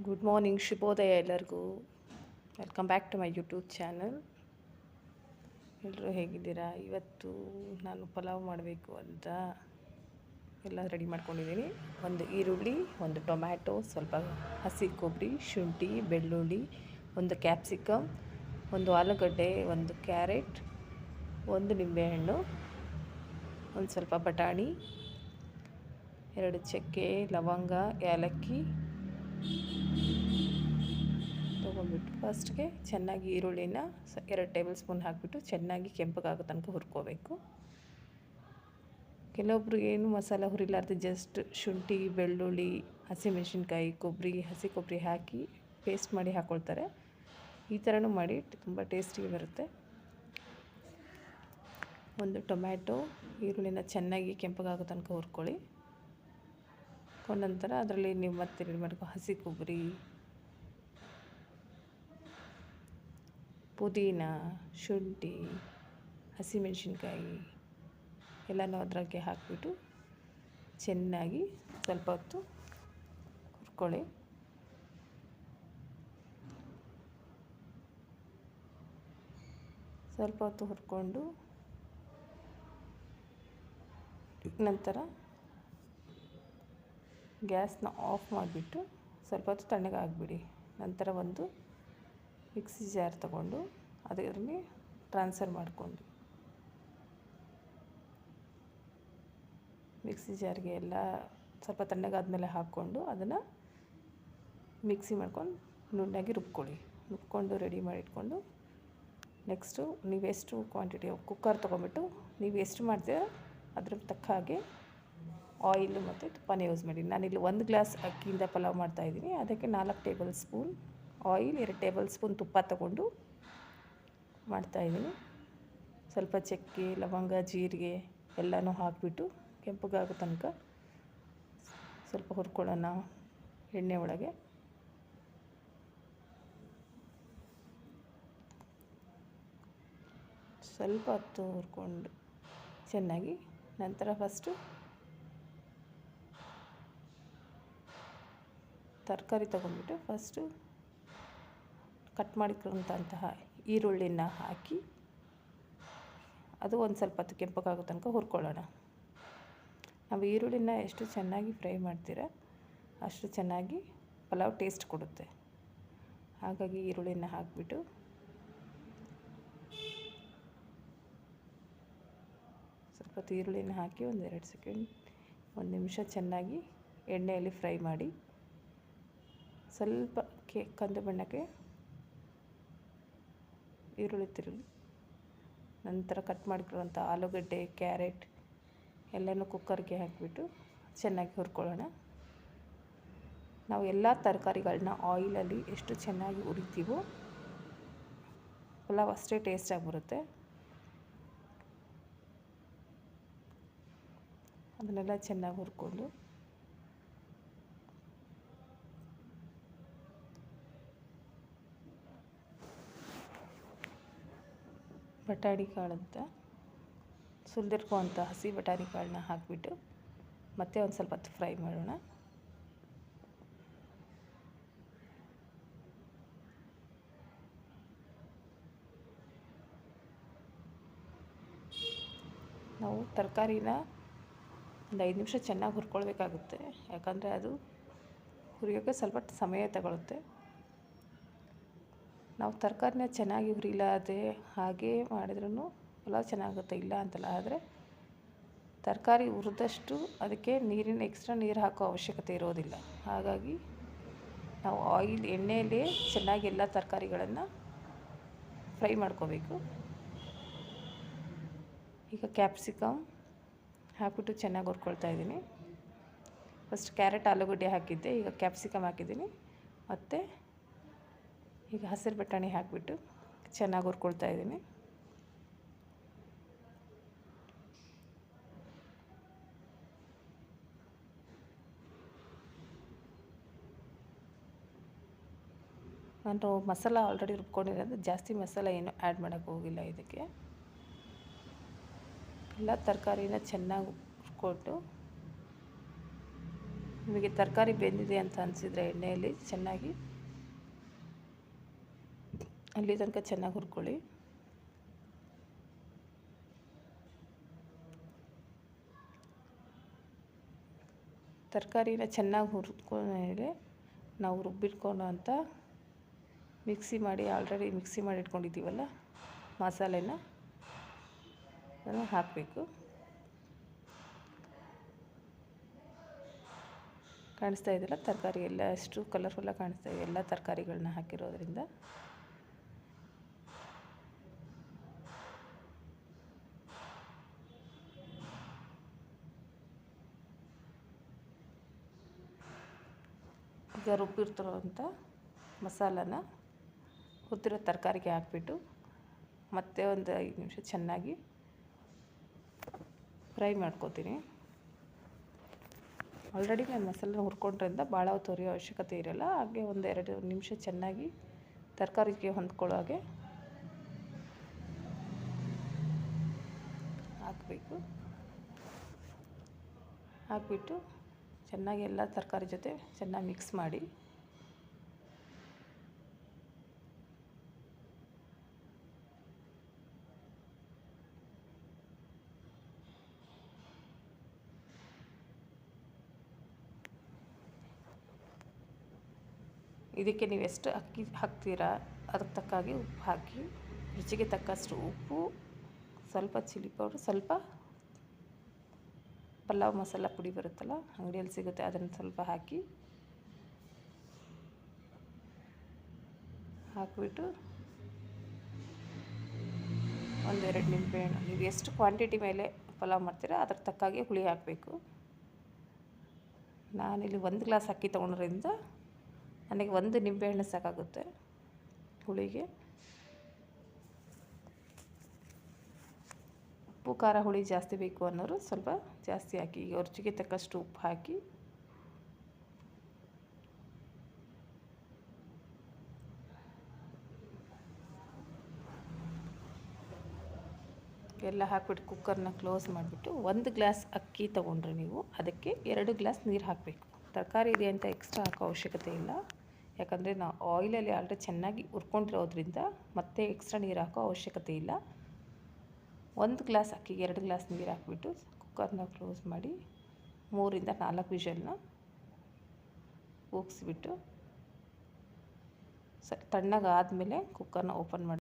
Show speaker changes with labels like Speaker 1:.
Speaker 1: Good morning, ಶುಭೋದಯ ಎಲ್ಲರಿಗೂ. Welcome back to my YouTube channel. ಎಲ್ಲರೂ ಹೇಗಿದ್ದೀರಾ? ಇವತ್ತು ನಾನು ಪಲಾವ್ ಮಾಡಬೇಕು ಅಂತ ಎಲ್ಲ ರೆಡಿ ಮಾಡ್ಕೊಂಡಿದ್ದೀನಿ. ಒಂದು ಈರುಳ್ಳಿ, ಒಂದು ಟೊಮ್ಯಾಟೊ, ಸ್ವಲ್ಪ ಹಸಿ ಕೊಬ್ಬರಿ, ಶುಂಠಿ, ಬೆಳ್ಳುಳ್ಳಿ, ಒಂದು ಕ್ಯಾಪ್ಸಿಕಮ್, ಒಂದು ಆಲೂಗಡ್ಡೆ, ಒಂದು ಕ್ಯಾರೆಟ್, ಒಂದು ನಿಂಬೆಹಣ್ಣು, ಒಂದು ಸ್ವಲ್ಪ ಬಟಾಣಿ, 2 ಚಕ್ಕೆ, ಲವಂಗ, ಏಲಕ್ಕಿ ತೊಗೊಂಡ್ಬಿಟ್ಟು ಫಸ್ಟ್ಗೆ ಚೆನ್ನಾಗಿ ಈರುಳ್ಳಿನ 2 ಟೇಬಲ್ ಸ್ಪೂನ್ ಹಾಕಿಬಿಟ್ಟು ಚೆನ್ನಾಗಿ ಕೆಂಪಗಾಗೋ ತನಕ ಹುರ್ಕೋಬೇಕು. ಕೆಲವೊಬ್ರು ಏನು ಮಸಾಲ ಹುರಿಲಾರ್ದು ಜಸ್ಟ್ ಶುಂಠಿ, ಬೆಳ್ಳುಳ್ಳಿ, ಹಸಿಮೆಣಸಿನ್ಕಾಯಿ, ಕೊಬ್ಬರಿ, ಹಸಿ ಕೊಬ್ಬರಿ ಹಾಕಿ ಪೇಸ್ಟ್ ಮಾಡಿ ಹಾಕ್ಕೊಳ್ತಾರೆ. ಈ ಥರನೂ ಮಾಡಿ ತುಂಬ ಟೇಸ್ಟಿಗೆ ಬರುತ್ತೆ. ಒಂದು ಟೊಮ್ಯಾಟೊ, ಈರುಳ್ಳಿನ ಚೆನ್ನಾಗಿ ಕೆಂಪಗಾಗೋ ತನಕ ಹುರ್ಕೊಳ್ಳಿ. ನಂತರ ಅದರಲ್ಲಿ ನೀವು ಮತ್ತೆ ರೆಡಿ ಮಾಡ್ಕೊ ಹಸಿ ಕೊಬ್ಬರಿ, ಪುದೀನ, ಶುಂಠಿ, ಹಸಿಮೆಣಸಿನ್ಕಾಯಿ ಎಲ್ಲನೂ ಅದಕ್ಕೆ ಹಾಕಿಬಿಟ್ಟು ಚೆನ್ನಾಗಿ ಸ್ವಲ್ಪ ಹೊತ್ತು ಹುರ್ಕೊಳ್ಳಿ. ಸ್ವಲ್ಪ ಹೊತ್ತು ಹುರ್ಕೊಂಡು ನಂತರ ಗ್ಯಾಸ್ನ ಆಫ್ ಮಾಡಿಬಿಟ್ಟು ಸ್ವಲ್ಪ ಹೊತ್ತು ತಣ್ಣಗೆ ಆಗಿಬಿಡಿ. ನಂತರ ಒಂದು ಮಿಕ್ಸಿ ಜಾರ್ ತಗೊಂಡು ಅದರಲ್ಲಿ ಟ್ರಾನ್ಸ್ಫರ್ ಮಾಡಿಕೊಂಡು ಮಿಕ್ಸಿ ಜಾರ್ಗೆ ಎಲ್ಲ ಸ್ವಲ್ಪ ತಣ್ಣಗಾದ್ಮೇಲೆ ಹಾಕ್ಕೊಂಡು ಅದನ್ನು ಮಿಕ್ಸಿ ಮಾಡ್ಕೊಂಡು ನುಣ್ಣಗೆ ರುಬ್ಕೊಂಡು ರೆಡಿ ಮಾಡಿಟ್ಕೊಂಡು ನೆಕ್ಸ್ಟು ನೀವೆಷ್ಟು ಕ್ವಾಂಟಿಟಿ ಕುಕ್ಕರ್ ತೊಗೊಂಬಿಟ್ಟು ನೀವು ಎಷ್ಟು ಮಾಡ್ತೀರ ಅದ್ರ ತಕ್ಕ ಹಾಗೆ ಆಯಿಲು ಮತ್ತು ತುಪ್ಪನೇ ಯೂಸ್ ಮಾಡಿ. ನಾನಿಲ್ಲಿ 1 ಗ್ಲಾಸ್ ಅಕ್ಕಿಯಿಂದ ಪಲಾವ್ ಮಾಡ್ತಾಯಿದ್ದೀನಿ. ಅದಕ್ಕೆ 4 table spoon oil, 2 table spoon ತುಪ್ಪ ತಗೊಂಡು ಮಾಡ್ತಾಯಿದ್ದೀನಿ. ಸ್ವಲ್ಪ ಚಕ್ಕೆ, ಲವಂಗ, ಜೀರಿಗೆ ಎಲ್ಲನೂ ಹಾಕಿಬಿಟ್ಟು ಕೆಂಪಗಾಗೋ ತನಕ ಸ್ವಲ್ಪ ಹುರ್ಕೊಳ್ಳೋಣ ಎಣ್ಣೆ ಒಳಗೆ. ಸ್ವಲ್ಪ ಹೊತ್ತು ಹುರ್ಕೊಂಡು ಚೆನ್ನಾಗಿ ನಂತರ ಫಸ್ಟು ತರಕಾರಿ ತೊಗೊಂಡ್ಬಿಟ್ಟು ಫಸ್ಟು ಕಟ್ ಮಾಡಿಕೊಂಡಂತಹ ಈರುಳ್ಳಿನ ಹಾಕಿ ಅದು ಒಂದು ಸ್ವಲ್ಪ ಹೊತ್ತು ಕೆಂಪಗಾಗೋ ತನಕ ಹುರ್ಕೊಳ್ಳೋಣ. ನಾವು ಈರುಳ್ಳಿನ ಎಷ್ಟು ಚೆನ್ನಾಗಿ ಫ್ರೈ ಮಾಡ್ತೀರ ಅಷ್ಟು ಚೆನ್ನಾಗಿ ಪಲಾವ್ ಟೇಸ್ಟ್ ಕೊಡುತ್ತೆ. ಹಾಗಾಗಿ ಈರುಳ್ಳಿನ ಹಾಕಿಬಿಟ್ಟು ಸ್ವಲ್ಪ ಹೊತ್ತು ಈರುಳ್ಳಿನ ಹಾಕಿ ಒಂದು 2 ಸೆಕೆಂಡ್ 1 ನಿಮಿಷ ಚೆನ್ನಾಗಿ ಎಣ್ಣೆಯಲ್ಲಿ ಫ್ರೈ ಮಾಡಿ ಸ್ವಲ್ಪ ಕಂದು ಬಣ್ಣಕ್ಕೆ ಈರುಳ್ಳಿ ತಿರುಗಿ ನಂತರ ಕಟ್ ಮಾಡಿಕೊಳ್ಳುವಂಥ ಆಲೂಗಡ್ಡೆ, ಕ್ಯಾರೆಟ್ ಎಲ್ಲನೂ ಕುಕ್ಕರ್ಗೆ ಹಾಕಿಬಿಟ್ಟು ಚೆನ್ನಾಗಿ ಹುರ್ಕೊಳ್ಳೋಣ. ನಾವು ಎಲ್ಲ ತರಕಾರಿಗಳನ್ನ ಆಯಿಲಲ್ಲಿ ಎಷ್ಟು ಚೆನ್ನಾಗಿ ಹುರಿತೀವೋ ಪಲಾವ್ ಅಷ್ಟೇ ಟೇಸ್ಟಾಗಿ ಬರುತ್ತೆ. ಅದನ್ನೆಲ್ಲ ಚೆನ್ನಾಗಿ ಹುರ್ಕೊಂಡು ಬಟಾಣಿ ಕಾಳು ಅಂತ ಸುಲಿದಿಟ್ಕೊಳ್ಳುವಂಥ ಹಸಿ ಬಟಾಣಿ ಕಾಳನ್ನ ಹಾಕಿಬಿಟ್ಟು ಮತ್ತೆ ಒಂದು ಸ್ವಲ್ಪ ಹೊತ್ತು ಫ್ರೈ ಮಾಡೋಣ. ನಾವು ತರಕಾರಿನ ಒಂದು 5 ನಿಮಿಷ ಚೆನ್ನಾಗಿ ಹುರ್ಕೊಳ್ಬೇಕಾಗುತ್ತೆ. ಯಾಕಂದರೆ ಅದು ಹುರಿಯೋಕ್ಕೆ ಸ್ವಲ್ಪ ಸಮಯ ತಗೊಳುತ್ತೆ. ನಾವು ತರಕಾರಿನ ಚೆನ್ನಾಗಿ ಹುರಿಲಾದೆ ಹಾಗೆ ಮಾಡಿದ್ರೂ ಪಲಾವ್ ಚೆನ್ನಾಗುತ್ತೆ, ಇಲ್ಲ ಅಂತಲ್ಲ. ಆದರೆ ತರಕಾರಿ ಹುರಿದಷ್ಟು ಅದಕ್ಕೆ ಎಕ್ಸ್ಟ್ರಾ ನೀರು ಹಾಕೋ ಅವಶ್ಯಕತೆ ಇರೋದಿಲ್ಲ. ಹಾಗಾಗಿ ನಾವು ಎಣ್ಣೆಯಲ್ಲೇ ಚೆನ್ನಾಗಿ ಎಲ್ಲ ತರಕಾರಿಗಳನ್ನು ಫ್ರೈ ಮಾಡ್ಕೋಬೇಕು. ಈಗ ಕ್ಯಾಪ್ಸಿಕಮ್ ಹಾಕಿಬಿಟ್ಟು ಚೆನ್ನಾಗಿ ಹುರ್ಕೊಳ್ತಾ ಇದ್ದೀನಿ. ಫಸ್ಟ್ ಕ್ಯಾರೆಟ್, ಆಲೂಗಡ್ಡೆ ಹಾಕಿದ್ದೆ, ಈಗ ಕ್ಯಾಪ್ಸಿಕಮ್ ಹಾಕಿದ್ದೀನಿ. ಮತ್ತು ಈಗ ಹಸಿರು ಬಟಾಣಿ ಹಾಕಿಬಿಟ್ಟು ಚೆನ್ನಾಗಿ ಹುರ್ಕೊಳ್ತಾ ಇದ್ದೀನಿ. ನಾನು ಮಸಾಲ ಆಲ್ರೆಡಿ ರುಬ್ಕೊಂಡಿರೋದು, ಜಾಸ್ತಿ ಮಸಾಲ ಏನು ಆ್ಯಡ್ ಮಾಡೋಕ್ಕೆ ಹೋಗಿಲ್ಲ. ಇದಕ್ಕೆ ಎಲ್ಲ ತರಕಾರಿನ ಚೆನ್ನಾಗಿ ಹುರ್ಕೊಂಡು ನಿಮಗೆ ತರಕಾರಿ ಬೆಂದಿದೆ ಅಂತ ಅನಿಸಿದರೆ ಎಣ್ಣೆಯಲ್ಲಿ ಚೆನ್ನಾಗಿ ಅಲ್ಲಿ ತನಕ ಚೆನ್ನಾಗಿ ಹುರ್ಕೊಳ್ಳಿ. ತರಕಾರಿನ ಚೆನ್ನಾಗಿ ಹುರಿದ್ಕೊಂಡ್ಮೇಲೆ ನಾವು ರುಬ್ಬಿಟ್ಕೊಂಡು ಅಂತ ಆಲ್ರೆಡಿ ಮಿಕ್ಸಿ ಮಾಡಿ ಇಟ್ಕೊಂಡಿದ್ದೀವಲ್ಲ ಮಸಾಲೆನ ಅದನ್ನು ಹಾಕಬೇಕು. ಕಾಣಿಸ್ತಾ ಇದೆಯಲ್ಲ ತರಕಾರಿ ಎಲ್ಲ ಎಷ್ಟು ಕಲರ್ಫುಲ್ಲಾಗಿ ಕಾಣಿಸ್ತಾ ಇದೆ, ಎಲ್ಲ ತರಕಾರಿಗಳನ್ನ ಹಾಕಿರೋದ್ರಿಂದ. ಈಗ ರುಬ್ಬಿರ್ತಿರೋಂಥ ಮಸಾಲನ ಹುರಿದಿರೋ ತರಕಾರಿಗೆ ಹಾಕ್ಬಿಟ್ಟು ಮತ್ತೆ ಒಂದು 5 ನಿಮಿಷ ಚೆನ್ನಾಗಿ ಫ್ರೈ ಮಾಡ್ಕೊತೀನಿ. ಆಲ್ರೆಡಿ ನಾನು ಮಸಾಲೆ ಹುರ್ಕೊಂಡ್ರಿಂದ ಭಾಳ ಹೊತ್ತು ಹುರಿಯೋ ಅವಶ್ಯಕತೆ ಇರೋಲ್ಲ. ಹಾಗೆ ಒಂದು 2 ನಿಮಿಷ ಚೆನ್ನಾಗಿ ತರಕಾರಿಗೆ ಹೊಂದ್ಕೊಳ್ಳೋ ಹಾಗೆ ಹಾಕ್ಬಿಟ್ಟು ಚೆನ್ನಾಗಿ ಎಲ್ಲ ತರಕಾರಿ ಜೊತೆ ಚೆನ್ನಾಗಿ ಮಿಕ್ಸ್ ಮಾಡಿ ಇದಕ್ಕೆ ನೀವು ಎಷ್ಟು ಅಕ್ಕಿ ಹಾಕ್ತೀರಾ ಅದಕ್ಕೆ ತಕ್ಕಾಗಿ ಉಪ್ಪು ಹಾಕಿ, ರುಚಿಗೆ ತಕ್ಕಷ್ಟು ಉಪ್ಪು, ಸ್ವಲ್ಪ ಚಿಲ್ಲಿ ಪೌಡ್ರ್, ಸ್ವಲ್ಪ ಪಲಾವ್ ಮಸಾಲ ಪುಡಿ ಬರುತ್ತಲ್ಲ ಅಂಗಡಿಯಲ್ಲಿ ಸಿಗುತ್ತೆ, ಅದನ್ನು ಸ್ವಲ್ಪ ಹಾಕಿಬಿಟ್ಟು 1-2 ನಿಂಬೆಹಣ್ಣು, ನೀವು ಎಷ್ಟು ಕ್ವಾಂಟಿಟಿ ಮೇಲೆ ಪಲಾವ್ ಮಾಡ್ತೀರಾ ಅದ್ರ ತಕ್ಕಾಗಿ ಹುಳಿ ಹಾಕಬೇಕು. ನಾನಿಲ್ಲಿ 1 ಗ್ಲಾಸ್ ಅಕ್ಕಿ ತೊಗೊಂಡ್ರಿಂದ ನನಗೆ 1 ನಿಂಬೆಹಣ್ಣು ಸಾಕಾಗುತ್ತೆ ಹುಳಿಗೆ. ಉಪ್ಪು ಖಾರ ಹುಳಿ ಜಾಸ್ತಿ ಬೇಕು ಅನ್ನೋರು ಸ್ವಲ್ಪ ಜಾಸ್ತಿ ಹಾಕಿ. ಈಗ ರುಚಿಗೆ ತಕ್ಕಷ್ಟು ಉಪ್ಪು ಹಾಕಿ ಎಲ್ಲ ಹಾಕ್ಬಿಟ್ಟು ಕುಕ್ಕರ್ನ ಕ್ಲೋಸ್ ಮಾಡಿಬಿಟ್ಟು 1 ಗ್ಲಾಸ್ ಅಕ್ಕಿ ತೊಗೊಂಡ್ರೆ ನೀವು ಅದಕ್ಕೆ 2 ಗ್ಲಾಸ್ ನೀರು ಹಾಕಬೇಕು. ತರಕಾರಿ ಇದೆ ಅಂತ ಎಕ್ಸ್ಟ್ರಾ ಹಾಕೋ ಅವಶ್ಯಕತೆ ಇಲ್ಲ, ಯಾಕಂದರೆ ನಾವು ಆಯಿಲಲ್ಲಿ ಆಲ್ರೆಡಿ ಚೆನ್ನಾಗಿ ಹುರ್ಕೊಂಡಿರೋದ್ರಿಂದ ಮತ್ತೆ ಎಕ್ಸ್ಟ್ರಾ ನೀರು ಹಾಕೋ ಅವಶ್ಯಕತೆ ಇಲ್ಲ. 1 ಗ್ಲಾಸ್ ಅಕ್ಕಿಗೆ 2 ಗ್ಲಾಸ್ ನೀರು ಹಾಕ್ಬಿಟ್ಟು ಕುಕ್ಕರ್ನ ಕ್ಲೋಸ್ ಮಾಡಿ 3-4 ವಿಷಲ್ನ ಕೂಗಿಸ್ಬಿಟ್ಟು ತಣ್ಣಗಾದಮೇಲೆ ಕುಕ್ಕರ್ನ ಓಪನ್ ಮಾಡಿ